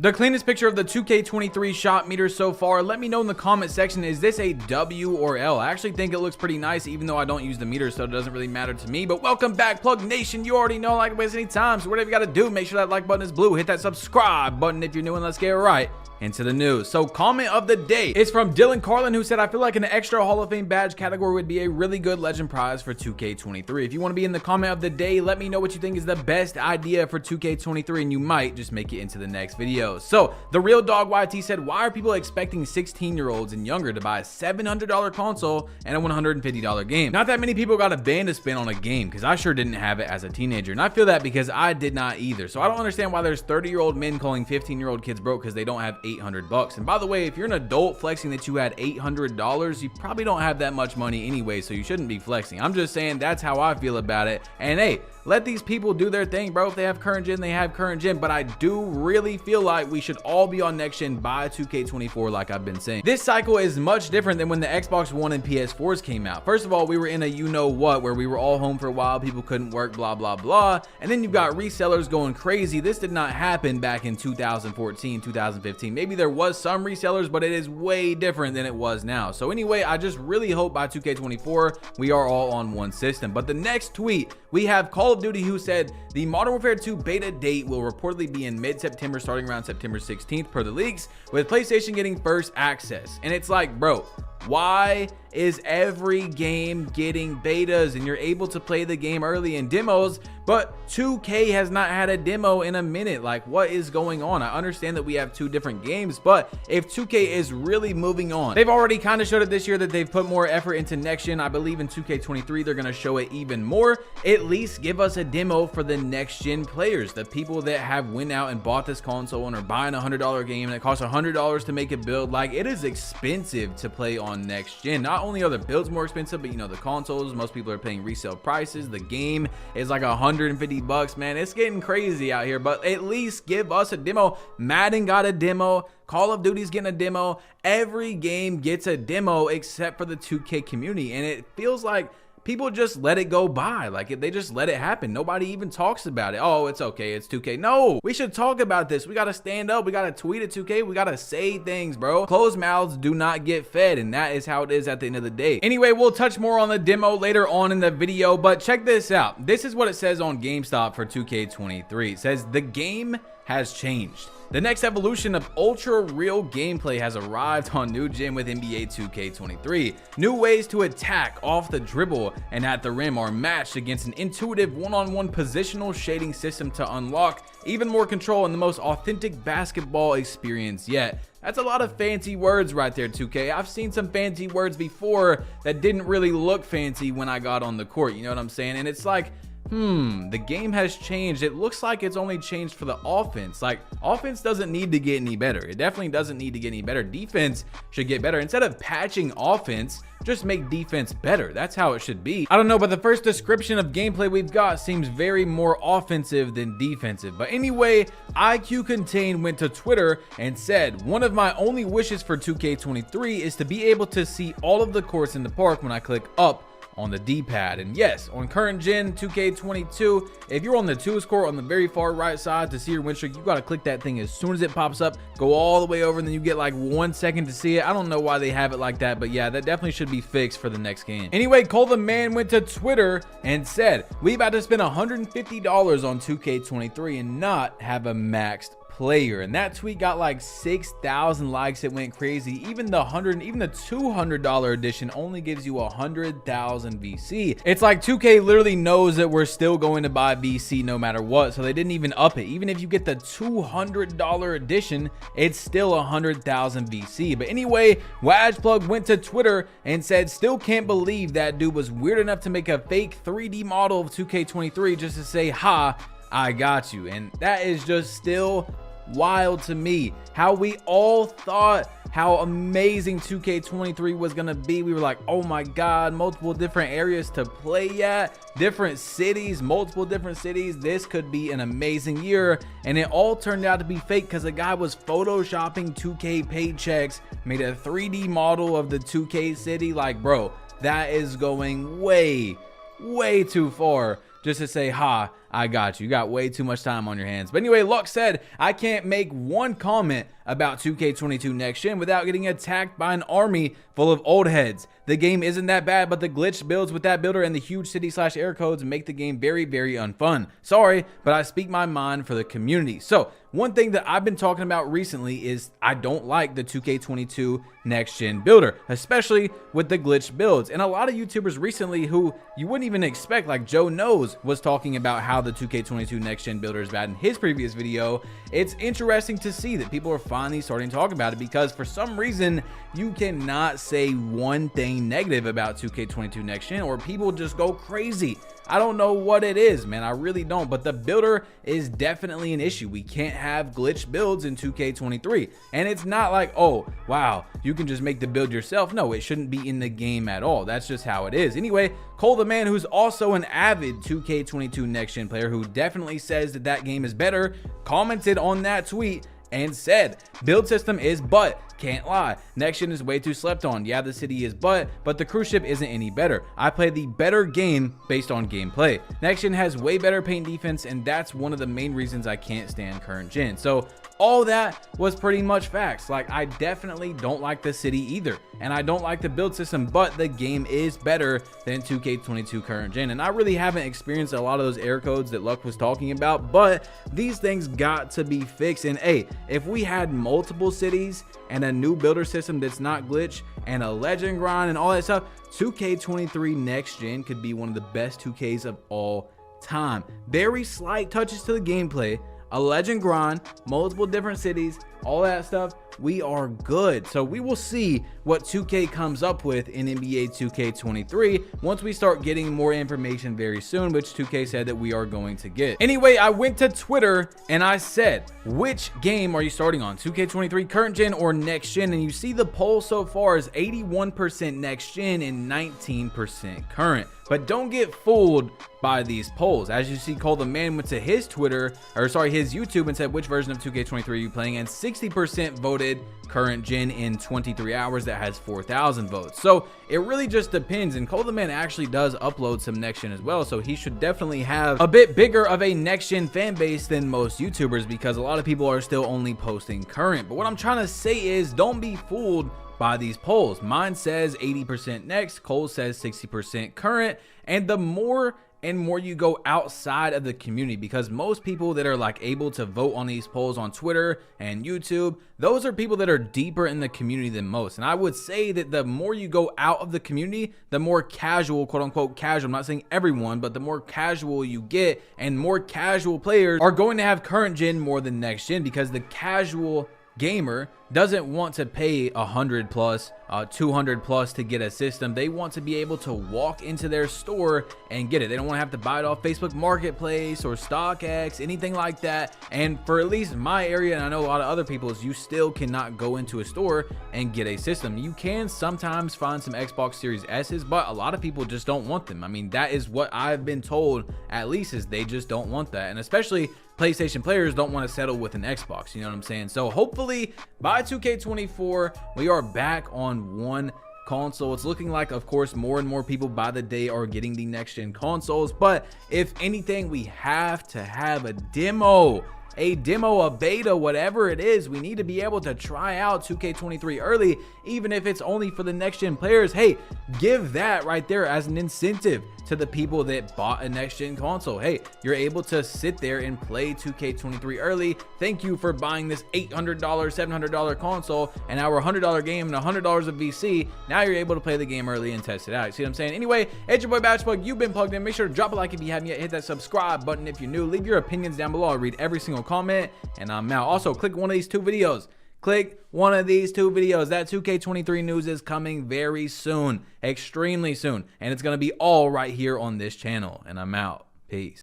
The cleanest picture of the 2K23 shot meter so far. Let me know in the comment section, is this a W or L? I actually think it looks pretty nice, even though I don't use the meter, so it doesn't really matter to me. But welcome back, Plug Nation. You already know I like to waste any time, so whatever you gotta do, make sure that like button is blue. Hit that subscribe button if you're new, and let's get right into the news. So comment of the day is from Dylan Carlin, who said, I feel like an extra Hall of Fame badge category would be a really good legend prize for 2K23. If you want to be in the comment of the day, let me know what you think is the best idea for 2K23, and you might just make it into the next video. So the Real Dog YT said, why are people expecting 16-year-olds and younger to buy a $700 console and a $150 game? Not that many people got a band to spend on a game, because I sure didn't have it as a teenager, and I feel that because I did not either. So I don't understand why there's 30-year-old men calling 15-year-old kids broke because they don't have $800. And by the way, if you're an adult flexing that you had $800, you probably don't have that much money anyway, so you shouldn't be flexing. I'm just saying that's how I feel about it. And hey, let these people do their thing, bro. If they have current gen, they have current gen. But I do really feel like we should all be on next gen by 2K24, like I've been saying. This cycle is much different than when the Xbox One and PS4s came out. First of all, we were in a you-know-what, where we were all home for a while, people couldn't work, blah, blah, blah. And then you've got resellers going crazy. This did not happen back in 2014, 2015. Maybe there was some resellers, but it is way different than it was now. So anyway, I just really hope by 2K24, we are all on one system. But the next tweet, we have Call of Duty, who said the Modern Warfare 2 beta date will reportedly be in mid-September, starting around September 16th per the leaks, with PlayStation getting first access. And it's like, bro, why is every game getting betas and you're able to play the game early in demos, but 2K has not had a demo in a minute? Like, what is going on? I understand that we have two different games, but if 2K is really moving on, they've already kind of showed it this year that they've put more effort into next gen. I believe in 2K23 they're going to show it even more. At least give us a demo for the next gen players, the people that have went out and bought this console and are buying a $100 game and it costs $100 to make a build. Like, it is expensive to play on next gen. Not only are the builds more expensive, but you know, the consoles, most people are paying resale prices. The game is like $150, man. It's getting crazy out here, but at least give us a demo. Madden got a demo, Call of Duty's getting a demo. Every game gets a demo except for the 2K community, and it feels like people just let it go by. Like, they just let it happen. Nobody even talks about it. Oh, it's okay, it's 2K. No, we should talk about this. We got to stand up. We got to tweet at 2K. We got to say things, bro. Closed mouths do not get fed, and that is how it is at the end of the day. Anyway, we'll touch more on the demo later on in the video, but check this out. This is what it says on GameStop for 2K23. It says the game has changed. The next evolution of ultra real gameplay has arrived on new gen with NBA 2K23. New ways to attack off the dribble and at the rim are matched against an intuitive one-on-one positional shading system to unlock even more control and the most authentic basketball experience yet. That's a lot of fancy words right there, 2K. I've seen some fancy words before that didn't really look fancy when I got on the court, you know what I'm saying? And it's like, the game has changed. It looks like it's only changed for the offense. Like, offense doesn't need to get any better. It definitely doesn't need to get any better. Defense should get better. Instead of patching offense, just make defense better. That's how it should be. I don't know, but the first description of gameplay we've got seems very more offensive than defensive. But anyway, IQ Contain went to Twitter and said, one of my only wishes for 2K23 is to be able to see all of the courts in the park when I click up on the D-pad. And yes, on current gen 2K22, if you're on the 2's court on the very far right side to see your win streak, you got to click that thing as soon as it pops up, go all the way over, and then you get like 1 second to see it. I don't know why they have it like that, but yeah, that definitely should be fixed for the next game. Anyway, Cole the Man went to Twitter and said, we about to spend $150 on 2K23 and not have a maxed player. And that tweet got like 6,000 likes. It went crazy. Even the $200 edition only gives you 100,000 VC. It's like 2K literally knows that we're still going to buy VC no matter what, so they didn't even up it. Even if you get the $200 edition, it's still 100,000 VC. But anyway, Wajplug went to Twitter and said, still can't believe that dude was weird enough to make a fake 3D model of 2K23 just to say, ha, I got you. And that is just still wild to me. How we all thought how amazing 2K23 was gonna be. We were like, oh my god, multiple different areas to play at, different cities, multiple different cities. This could be an amazing year, and it all turned out to be fake because a guy was photoshopping 2K paychecks, made a 3D model of the 2K city. Like, bro, that is going way too far just to say, ha, I got you. You got way too much time on your hands. But anyway, Luck said, I can't make one comment about 2K22 Next Gen without getting attacked by an army full of old heads. The game isn't that bad, but the glitched builds with that builder and the huge city/air codes make the game very, very unfun. Sorry, but I speak my mind for the community. So one thing that I've been talking about recently is I don't like the 2K22 Next Gen builder, especially with the glitched builds. And a lot of YouTubers recently who you wouldn't even expect, like Joe Knows, was talking about how the 2K22 Next Gen builder is bad in his previous video. It's interesting to see that people are finally starting to talk about it, because for some reason you cannot say one thing negative about 2K22 Next Gen or people just go crazy. I don't know what it is, man. I really don't. But the builder is definitely an issue. We can't have glitched builds in 2K23. And it's not like, oh, wow, you can just make the build yourself. No, it shouldn't be in the game at all. That's just how it is. Anyway, Cole the Man, who's also an avid 2K22 Next Gen player who definitely says that that game is better, commented on that tweet and said, build system is butt, can't lie. Next Gen is way too slept on. Yeah, the city is butt, but the cruise ship isn't any better. I play the better game based on gameplay. Next Gen has way better paint defense, and that's one of the main reasons I can't stand current gen. So all that was pretty much facts. Like, I definitely don't like the city either, and I don't like the build system, but the game is better than 2K22 current gen. And I really haven't experienced a lot of those error codes that Luck was talking about, but these things got to be fixed. And hey, if we had multiple cities and a new builder system that's not glitch and a legend grind and all that stuff, 2K23 Next Gen could be one of the best 2Ks of all time. Very slight touches to the gameplay, a legend grind, multiple different cities, all that stuff, we are good. So we will see what 2K comes up with in NBA 2K23 once we start getting more information very soon, which 2K said that we are going to get. Anyway, I went to Twitter and I said, which game are you starting on, 2K23 current gen or next gen? And you see the poll so far is 81% next gen and 19% current. But don't get fooled by these polls. As you see, Cole the Man went to his Twitter, or sorry, his YouTube, and said, which version of 2K23 are you playing? And 60% voted current gen in 23 hours. That has 4,000 votes. So it really just depends. And Cole the Man actually does upload some next gen as well, so he should definitely have a bit bigger of a next gen fan base than most YouTubers, because a lot of people are still only posting current. But what I'm trying to say is, don't be fooled by these polls. Mine says 80% next, Cole says 60% current, and the more and more you go outside of the community, because most people that are like able to vote on these polls on Twitter and YouTube, those are people that are deeper in the community than most. And I would say that the more you go out of the community, the more casual, quote unquote casual, I'm not saying everyone, but the more casual you get, and more casual players are going to have current gen more than next gen, because the casual gamer doesn't want to pay 100 plus 200 plus to get a system. They want to be able to walk into their store and get it. They don't want to have to buy it off Facebook Marketplace or StockX, anything like that. And for at least my area, and I know a lot of other people's, you still cannot go into a store and get a system. You can sometimes find some Xbox Series S's, but a lot of people just don't want them. I mean, that is what I've been told, at least, is they just don't want that. And especially PlayStation players don't want to settle with an Xbox, you know what I'm saying? So hopefully by 2K24 we are back on one console. It's looking like, of course, more and more people by the day are getting the next gen consoles, but if anything, we have to have a demo, a beta, whatever it is. We need to be able to try out 2K23 early, even if it's only for the next gen players. Hey, give that right there as an incentive to the people that bought a next gen console. Hey, you're able to sit there and play 2K23 early. Thank you for buying this $800, $700 console and our $100 game and $100 of VC. Now you're able to play the game early and test it out. You see what I'm saying? Anyway, it's your boy Batchplug. You've been plugged in. Make sure to drop a like if you haven't yet. Hit that subscribe button if you're new. Leave your opinions down below. I read every single comment, and I'm out. Also, click one of these two videos. Click one of these two videos. That 2K23 news is coming very soon, extremely soon, and it's going to be all right here on this channel. And I'm out. Peace.